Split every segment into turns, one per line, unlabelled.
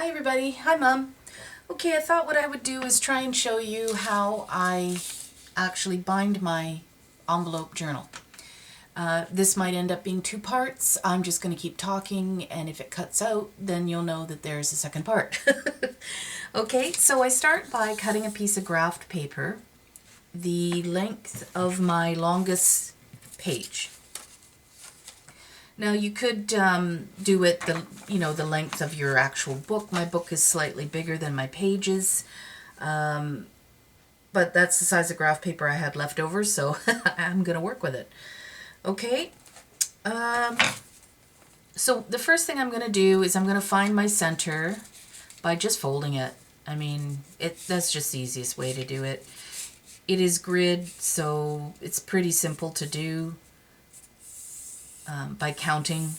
Hi everybody, hi Mom. Okay, I thought what I would do is try and show you how I actually bind my envelope journal. This might end up being two parts. I'm just going to keep talking, and if it cuts out, then you'll know that there's a second part. Okay, so I start by cutting a piece of graph paper the length of my longest page. Now you could do it the length of your actual book. My book is slightly bigger than my pages, but that's the size of graph paper I had left over, so I'm gonna work with it. Okay, so the first thing I'm gonna do is I'm gonna find my center by just folding it. I mean, that's just the easiest way to do it. It is grid, so it's pretty simple to do. By counting,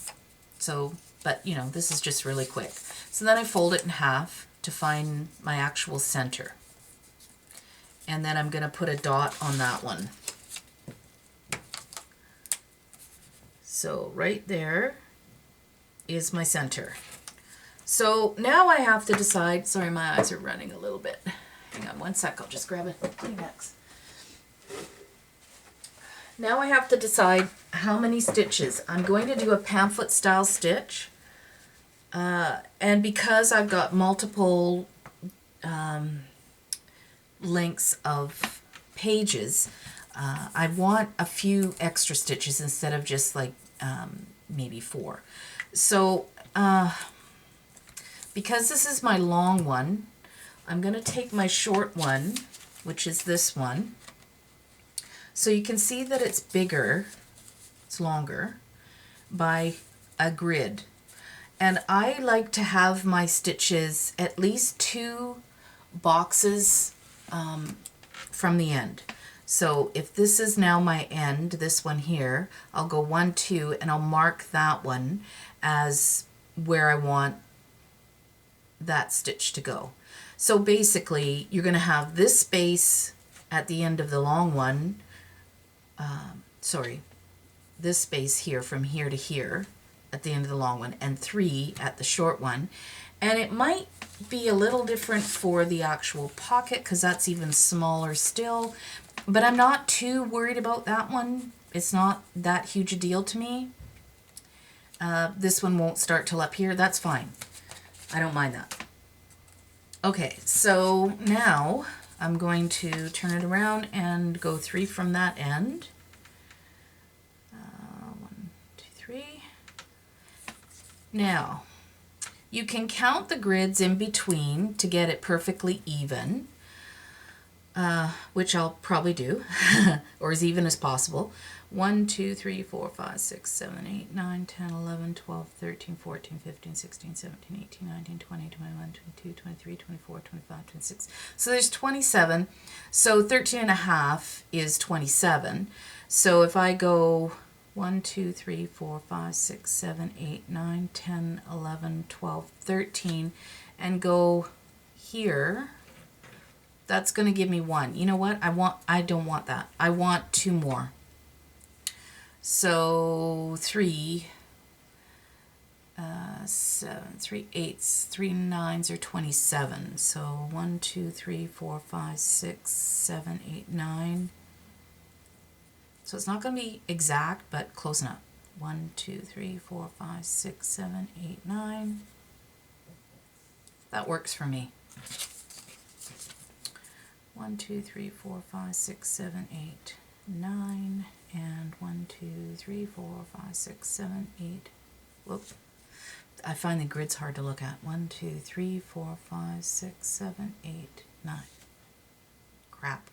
but this is just really quick. So then I fold it in half to find my actual center, and then I'm going to put a dot on that one. So right there is my center. So now I have to decide, sorry my eyes are running a little bit, hang on one sec, I'll just grab a Kleenex. Now I have to decide how many stitches. I'm going to do a pamphlet style stitch, and because I've got multiple lengths of pages, I want a few extra stitches instead of just like maybe 4. So because this is my long one, I'm going to take my short one, which is this one. So you can see that it's bigger, it's longer, by a grid. And I like to have my stitches at least 2 boxes from the end. So if this is now my end, this one here, I'll go 1, 2, and I'll mark that one as where I want that stitch to go. So basically, you're going to have this space at the end of the long one, this space here from here to here at the end of the long one, and 3 at the short one. And it might be a little different for the actual pocket because that's even smaller still, but I'm not too worried about that one. It's not that huge a deal to me. This one won't start till up here. That's fine. I don't mind that. Okay, so now I'm going to turn it around and go 3 from that end. 1, 2, 3. Now, you can count the grids in between to get it perfectly even, which I'll probably do, or as even as possible. 1, 2, 3, 4, 5, 6, 7, 8, 9, 10, 11, 12, 13, 14, 15, 16, 17, 18, 19, 20, 21, 22, 23, 24, 25, 26. So there's 27. So 13 and a half is 27. So if I go 1, 2, 3, 4, 5, 6, 7, 8, 9, 10, 11, 12, 13, and go here, that's going to give me 1. You know what? I don't want that. I want 2 more. So 3, 7, 3 8s, 3 9s are 27. So 1, 2, 3, 4, 5, 6, 7, 8, 9. So it's not going to be exact, but close enough. 1, 2, 3, 4, 5, 6, 7, 8, 9. That works for me. 1, 2, 3, 4, 5, 6, 7, 8, 9. And 1, 2, 3, 4, 5, 6, 7, 8. Whoop. I find the grids hard to look at. 1, 2, 3, 4, 5, 6, 7, 8, 9. Crap.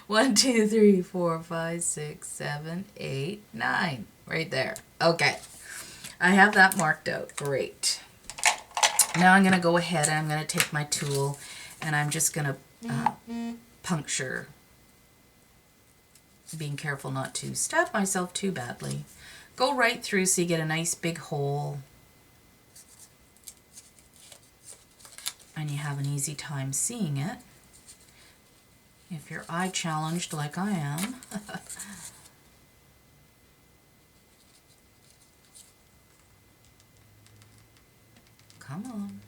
1, 2, 3, 4, 5, 6, 7, 8, 9. Right there. Okay. I have that marked out. Great. Now I'm going to go ahead and I'm going to take my tool and I'm just going to puncture, being careful not to stab myself too badly. Go right through so you get a nice big hole and you have an easy time seeing it. If you're eye challenged like I am. Come on.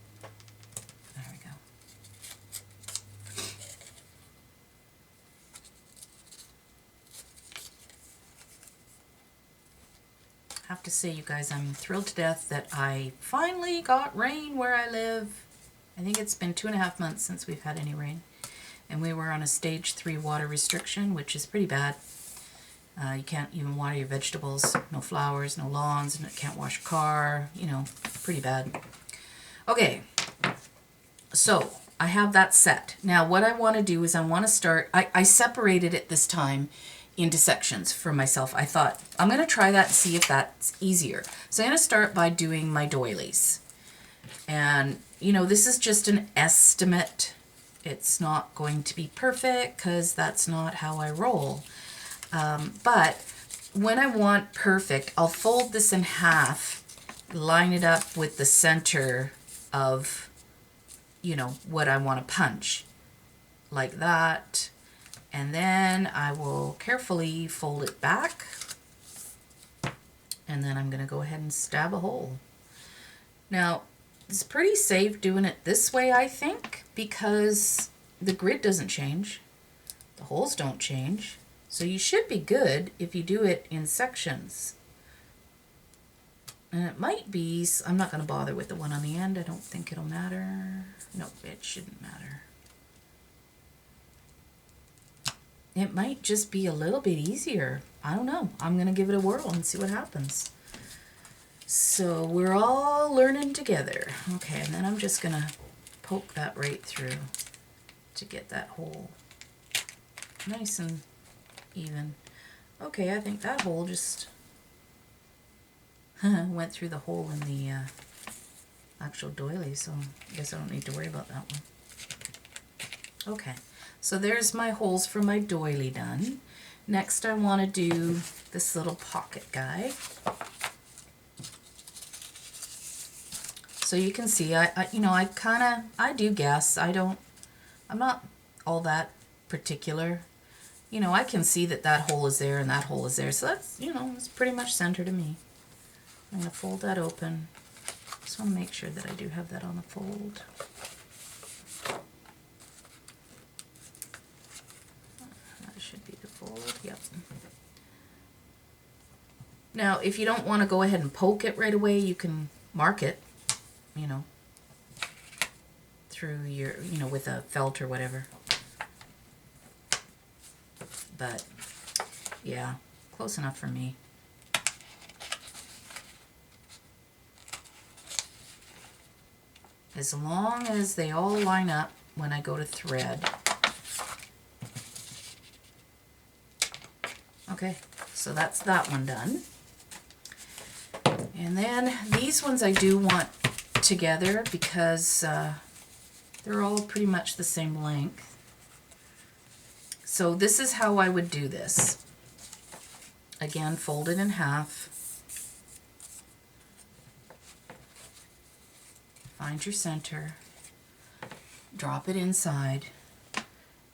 have to say, you guys, I'm thrilled to death that I finally got rain where I live. I think it's been 2.5 months since we've had any rain. And we were on a stage 3 water restriction, which is pretty bad. You can't even water your vegetables, no flowers, no lawns, and can't wash your car, you know, pretty bad. Okay, so I have that set. Now what I want to do is I want to start, I separated it this time into sections for myself. I thought, I'm going to try that and see if that's easier. So I'm going to start by doing my doilies. And, you know, this is just an estimate. It's not going to be perfect because that's not how I roll. But when I want perfect, I'll fold this in half, line it up with the center of, you know, what I want to punch. Like that. And then I will carefully fold it back. And then I'm going to go ahead and stab a hole. Now, it's pretty safe doing it this way, I think, because the grid doesn't change. The holes don't change. So you should be good if you do it in sections. And it might be, I'm not going to bother with the one on the end. I don't think it'll matter. No, it shouldn't matter. It might just be a little bit easier. I don't know. I'm going to give it a whirl and see what happens. So we're all learning together. Okay, and then I'm just going to poke that right through to get that hole nice and even. Okay, I think that hole just went through the hole in the actual doily, so I guess I don't need to worry about that one. Okay, so there's my holes for my doily done. Next I want to do this little pocket guy. So you can see, I do guess. I'm not all that particular. You know, I can see that that hole is there and that hole is there. So that's, you know, it's pretty much center to me. I'm going to fold that open. Just want to make sure that I do have that on the fold. That should be the fold, yep. Now, if you don't want to go ahead and poke it right away, you can mark it, you know, through your, you know, with a felt or whatever. But, yeah, close enough for me. As long as they all line up when I go to thread. Okay, so that's that one done. And then these ones I do want together because they're all pretty much the same length. So this is how I would do this. Again, fold it in half. Find your center. Drop it inside.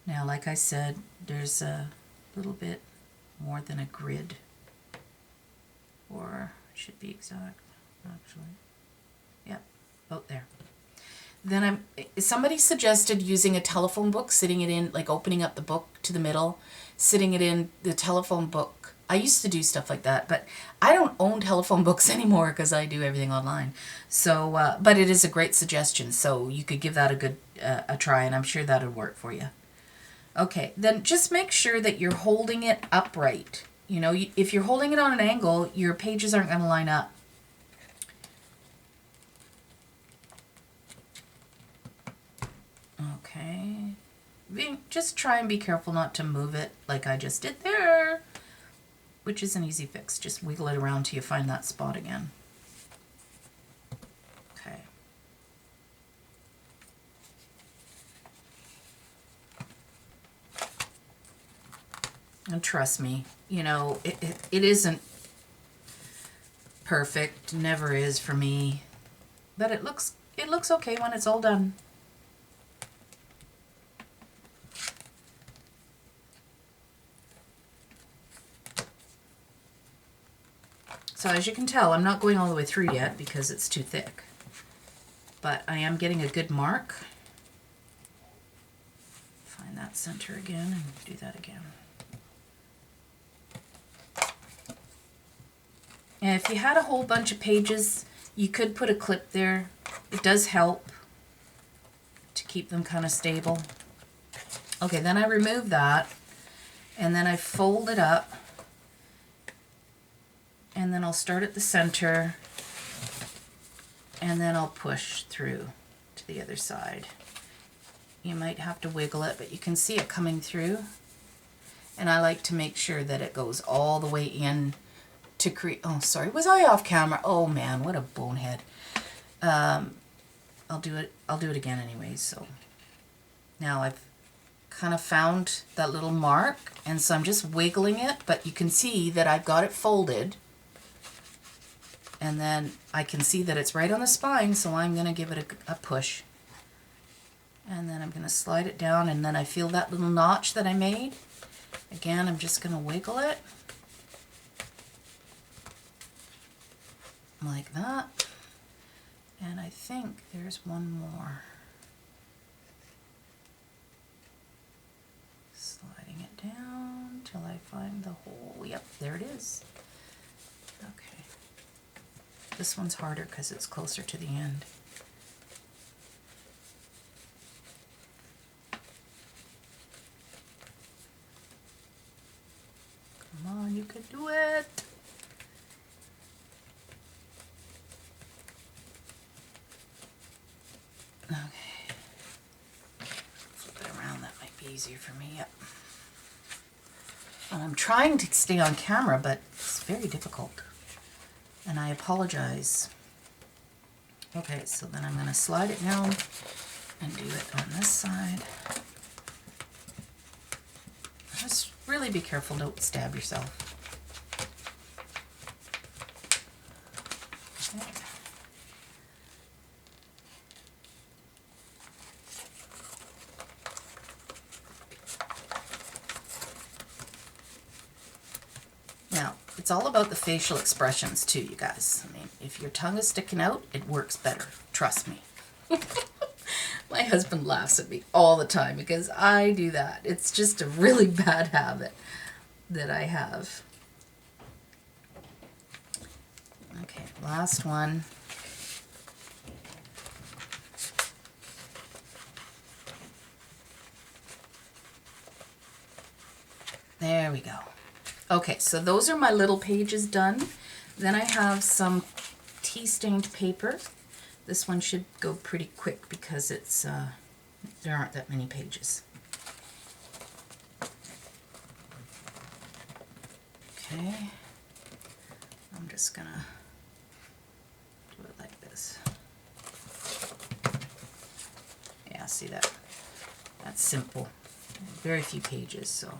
Now, like I said, there's a little bit more than a grid. Or, it should be exact, actually. Yep, about there. Then somebody suggested using a telephone book, sitting it in, like opening up the book to the middle, sitting it in the telephone book. I used to do stuff like that, but I don't own telephone books anymore because I do everything online. So, but it is a great suggestion, so you could give that a good a try, and I'm sure that would work for you. Okay, then just make sure that you're holding it upright. You know, if you're holding it on an angle, your pages aren't going to line up. Okay, just try and be careful not to move it like I just did there, which is an easy fix. Just wiggle it around till you find that spot again. Okay. And trust me, you know, it isn't perfect, never is for me, but it looks okay when it's all done. So as you can tell, I'm not going all the way through yet because it's too thick. But I am getting a good mark. Find that center again and do that again. And if you had a whole bunch of pages, you could put a clip there. It does help to keep them kind of stable. Okay, then I remove that, and then I fold it up, and then I'll start at the center, and then I'll push through to the other side. You might have to wiggle it, but you can see it coming through. And I like to make sure that it goes all the way in to create, oh sorry, was I off camera? Oh man, what a bonehead. I'll do it again anyways. So now I've kind of found that little mark, and so I'm just wiggling it, but you can see that I've got it folded, and then I can see that it's right on the spine, so I'm going to give it a push, and then I'm going to slide it down, and then I feel that little notch that I made. Again, I'm just going to wiggle it like that, and I think there's one more. Sliding it down till I find the hole. Yep, there it is. Okay. This one's harder because it's closer to the end. Come on, you can do it. Okay. Flip it around, that might be easier for me. Yep. And I'm trying to stay on camera, but it's very difficult. And I apologize. Okay, so then I'm going to slide it down and do it on this side. Just really be careful, don't stab yourself. Okay. Now, it's all about the facial expressions too, you guys. I mean, if your tongue is sticking out, it works better. Trust me. My husband laughs at me all the time because I do that. It's just a really bad habit that I have. Okay, last one. There we go. Okay, so those are my little pages done. Then I have some tea stained paper. This one should go pretty quick because it's there aren't that many pages. Okay, I'm just gonna do it like this. Yeah, see that? That's simple. Very few pages, so.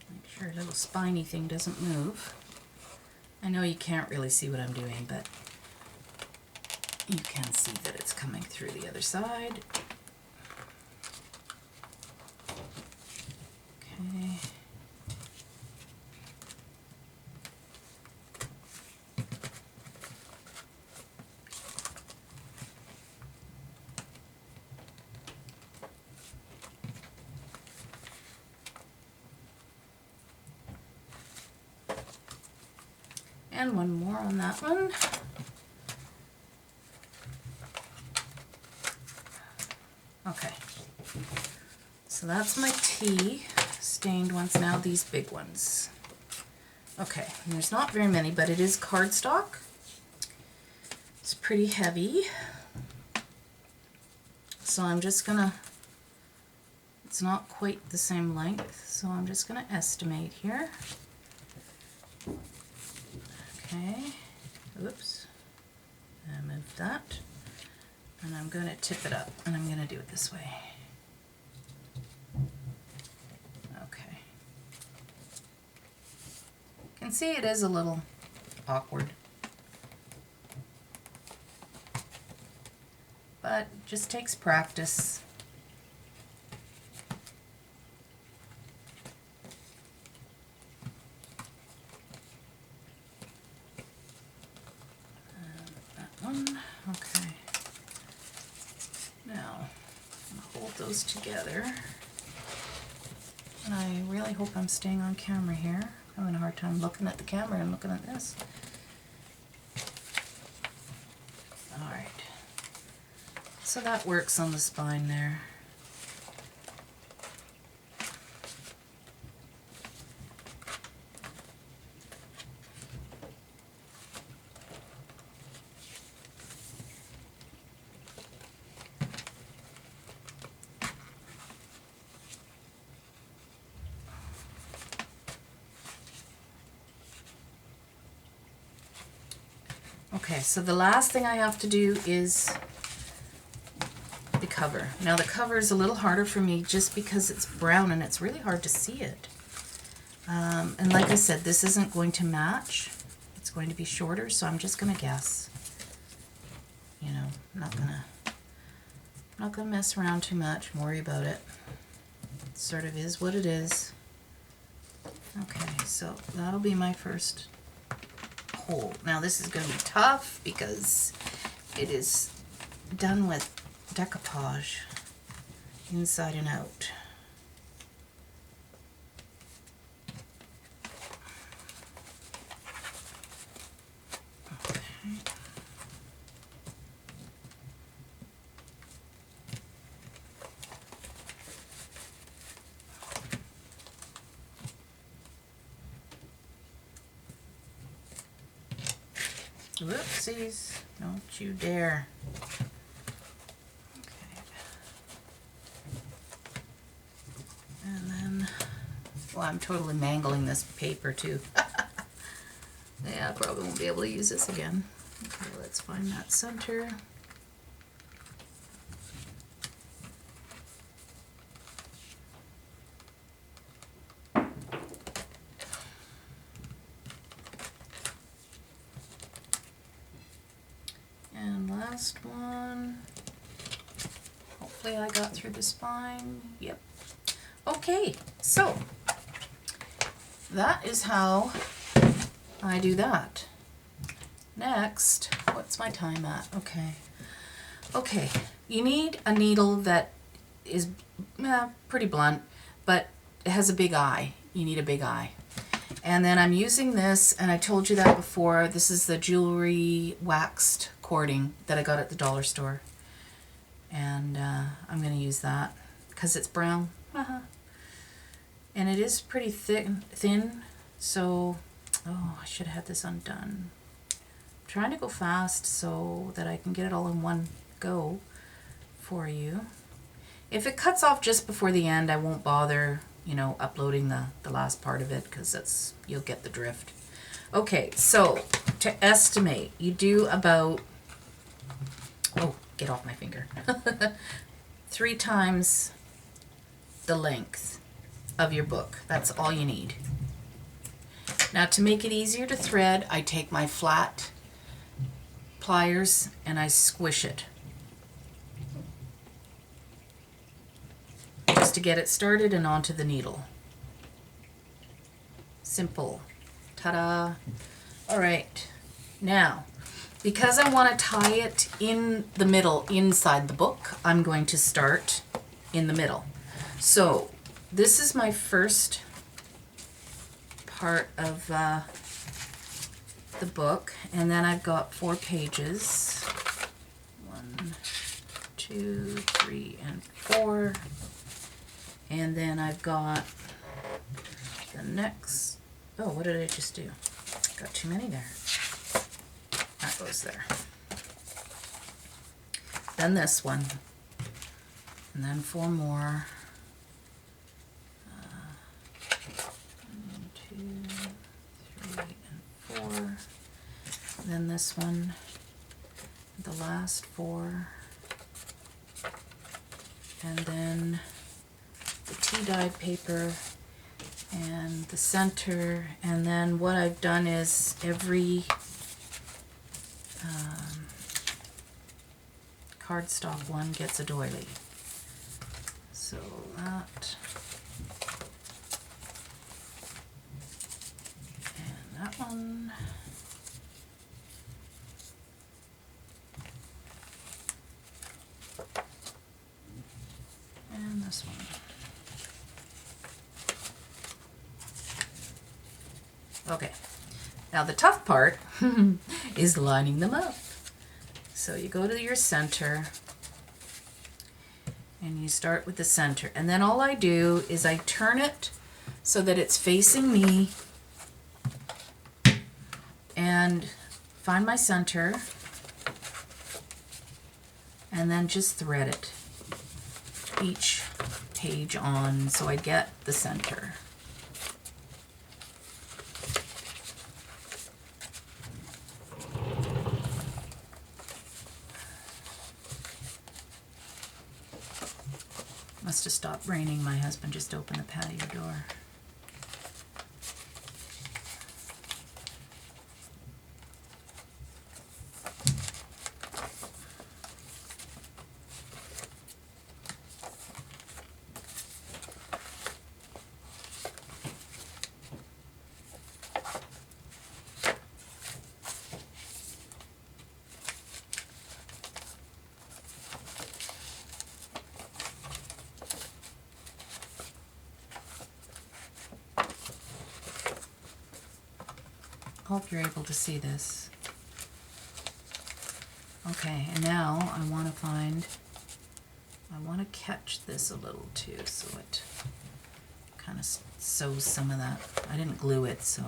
Make sure a little spiny thing doesn't move. I know you can't really see what I'm doing, but you can see that it's coming through the other side. Okay. And one more on that one. Okay, so that's my tea stained ones. Now these big ones. Okay, and there's not very many, but it is cardstock. It's pretty heavy. So I'm just gonna, it's not quite the same length, so I'm just gonna estimate here. Okay, oops, I moved that, and I'm going to tip it up, and I'm going to do it this way. Okay. You can see it is a little awkward, but it just takes practice. fold those together. And I really hope I'm staying on camera here. I'm having a hard time looking at the camera and looking at this. Alright. So that works on the spine there. Okay, so the last thing I have to do is the cover. Now the cover is a little harder for me just because it's brown and it's really hard to see it. And like I said, this isn't going to match. It's going to be shorter, so I'm just going to guess. You know, I'm not gonna mess around too much, worry about it. It sort of is what it is. Okay, so that'll be my first hole. Now this is going to be tough because it is done with decoupage inside and out. Okay. Whoopsies, don't you dare. Okay. And then, well, I'm totally mangling this paper too. Yeah, I probably won't be able to use this again. Okay, let's find that center. Last one. Hopefully I got through the spine. Yep. Okay, so that is how I do that. Next, what's my time at? Okay. Okay, you need a needle that is pretty blunt, but it has a big eye. You need a big eye. And then I'm using this, and I told you that before, this is the jewelry waxed cording that I got at the dollar store. And I'm going to use that because it's brown. And it is pretty thin, so, oh, I should have had this undone. I'm trying to go fast so that I can get it all in one go for you. If it cuts off just before the end, I won't bother, you know, uploading the last part of it because that's, you'll get the drift. Okay, so to estimate, you do about, oh, get off my finger, 3 times the length of your book. That's all you need. Now to make it easier to thread, I take my flat pliers and I squish it. Just to get it started and onto the needle. Simple. Ta-da. All right. Now, because I want to tie it in the middle inside the book, I'm going to start in the middle. So this is my first part of the book, and then I've got 4 pages. 1, 2, 3, and 4. And then I've got the next, oh, what did I just do? Got too many there. That goes there. Then this one. And then 4 more. 1, 2, 3, and 4. Then this one. The last 4. And then the tea-dyed paper and the center, and then what I've done is every cardstock one gets a doily. So that, and that one. this one. Okay, now the tough part is lining them up. So you go to your center and you start with the center, and then all I do is I turn it so that it's facing me and find my center and then just thread it each page on so I get the center. Must have stopped raining. My husband just opened the patio door. Hope you're able to see this. Okay, and now I want to catch this a little too, so it kind of sews some of that. I didn't glue it, so.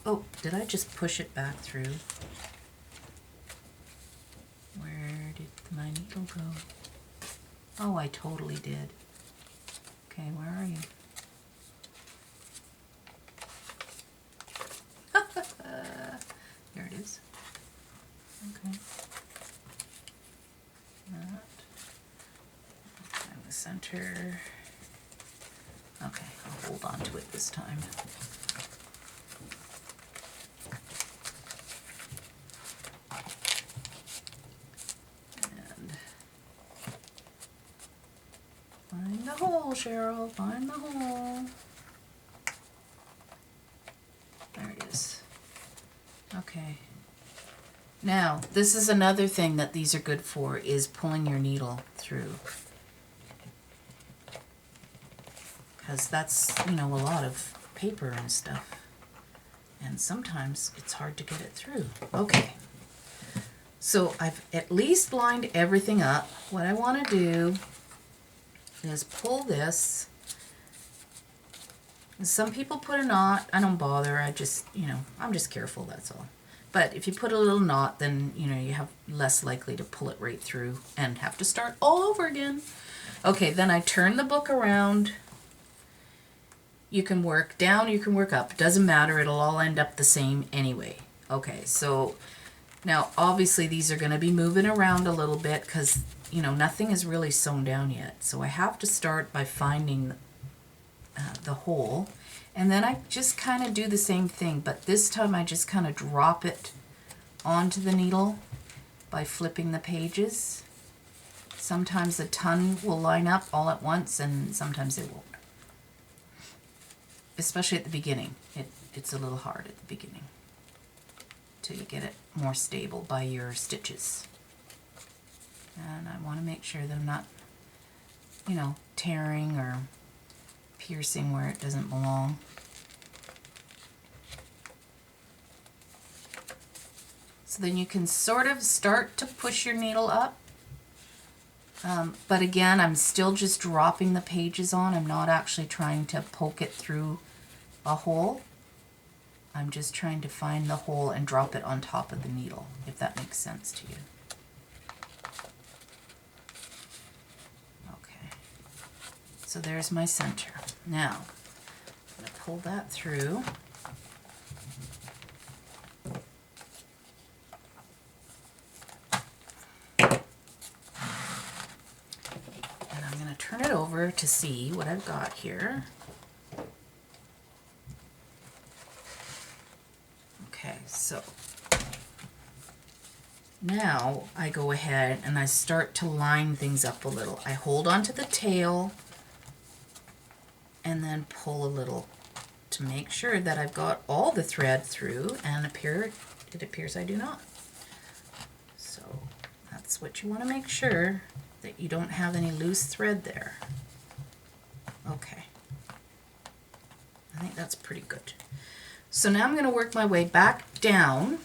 Oh, did I just push it back through? Where did my needle go? Oh, I totally did. Okay, where are you? There it is. Okay. That. Find the center. Okay, I'll hold on to it this time. And find the hole, Cheryl. Find the hole. There it is. Okay. Now, this is another thing that these are good for, is pulling your needle through. Because that's, you know, a lot of paper and stuff. And sometimes it's hard to get it through. Okay. So I've at least lined everything up. What I want to do is pull this. Some people put a knot. I don't bother. I just, you know, I'm just careful, that's all. But if you put a little knot, then, you know, you have less likely to pull it right through and have to start all over again. Okay, then I turn the book around. You can work down, you can work up. It doesn't matter. It'll all end up the same anyway. Okay, so now obviously these are going to be moving around a little bit because, you know, nothing is really sewn down yet. So I have to start by finding the hole. And then I just kind of do the same thing, but this time I just kind of drop it onto the needle by flipping the pages. Sometimes a ton will line up all at once and sometimes they won't. Especially at the beginning. It's a little hard at the beginning till you get it more stable by your stitches. And I want to make sure that I'm not, you know, tearing or piercing where it doesn't belong. So then you can sort of start to push your needle up. But again, I'm still just dropping the pages on. I'm not actually trying to poke it through a hole. I'm just trying to find the hole and drop it on top of the needle, if that makes sense to you. So there's my center. Now, I'm going to pull that through. And I'm going to turn it over to see what I've got here. Okay, so now I go ahead and I start to line things up a little. I hold onto the tail and then pull a little to make sure that I've got all the thread through, and it appears I do not. So that's what you want to make sure, that you don't have any loose thread there. Okay. I think that's pretty good. So now I'm going to work my way back down,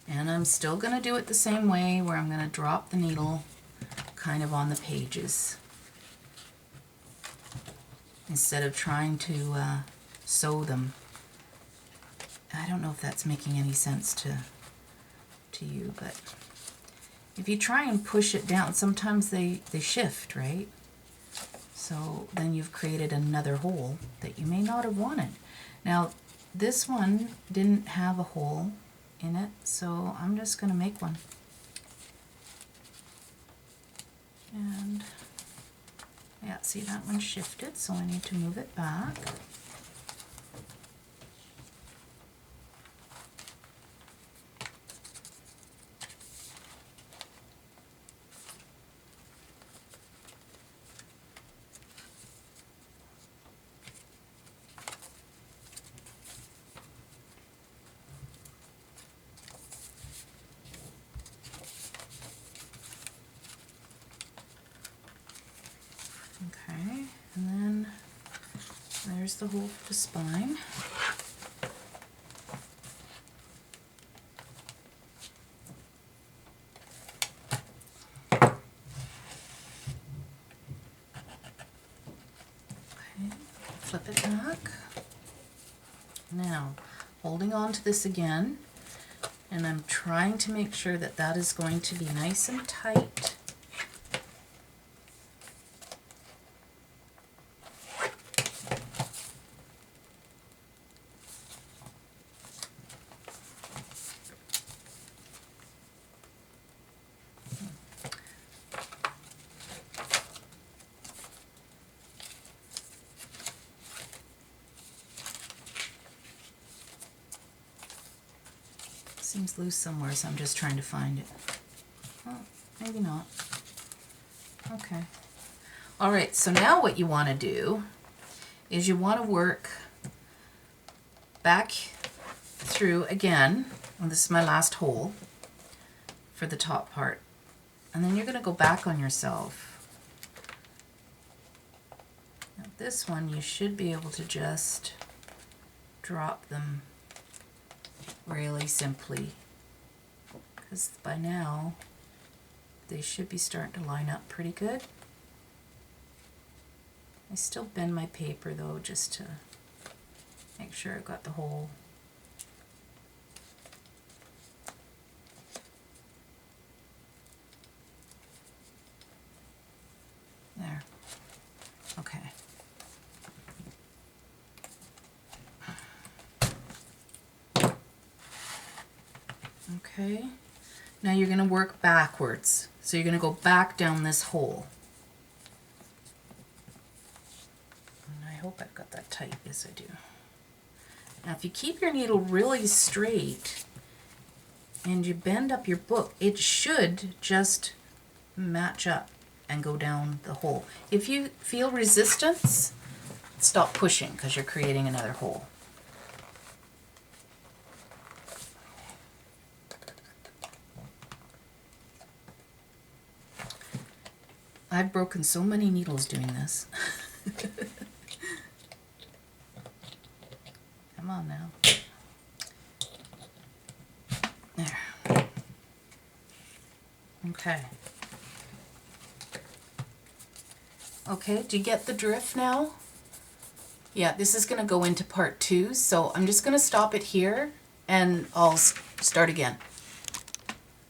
and I'm still going to do it the same way, where I'm going to drop the needle kind of on the pages instead of trying to sew them. I don't know if that's making any sense to you, but if you try and push it down, sometimes they shift, right? So then you've created another hole that you may not have wanted. Now, this one didn't have a hole in it, so I'm just going to make one. And yeah, see, that one shifted, so I need to move it back. Okay, and then there's the hole for the spine. Okay, flip it back. Now, holding on to this again, and I'm trying to make sure that that is going to be nice and tight. Seems loose somewhere, so I'm just trying to find it. Oh, maybe not. Okay. All right, so now what you want to do is you want to work back through again, and this is my last hole for the top part, and then you're going to go back on yourself. Now this one you should be able to just drop them really simply, because by now they should be starting to line up pretty good. I still bend my paper though, just to make sure I've got the hole. There. Okay. Okay, now you're going to work backwards. So you're going to go back down this hole. And I hope I've got that tight. Yes, I do. Now if you keep your needle really straight and you bend up your book, it should just match up and go down the hole. If you feel resistance, stop pushing because you're creating another hole. I've broken so many needles doing this. Come on now. There. Okay. Okay, do you get the drift now? Yeah, this is going to go into part 2, so I'm just going to stop it here and I'll start again.